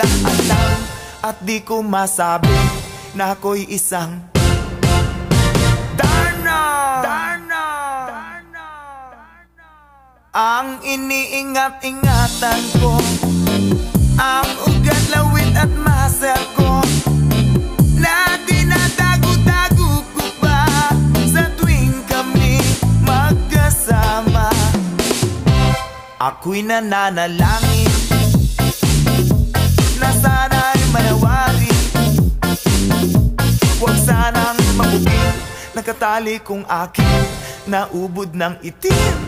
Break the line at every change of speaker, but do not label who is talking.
alam at di ko masabi na ako'y isang Darna. Ang iniingat-ingatan ko, ang ugat, lawit at muscle ko, na dinadago-dago ko pa sa tuwing kami magkasama. Ako'y nananalangin na sana'y manawari, huwag sanang mabugin, nakatali kong aking naubod ng itim.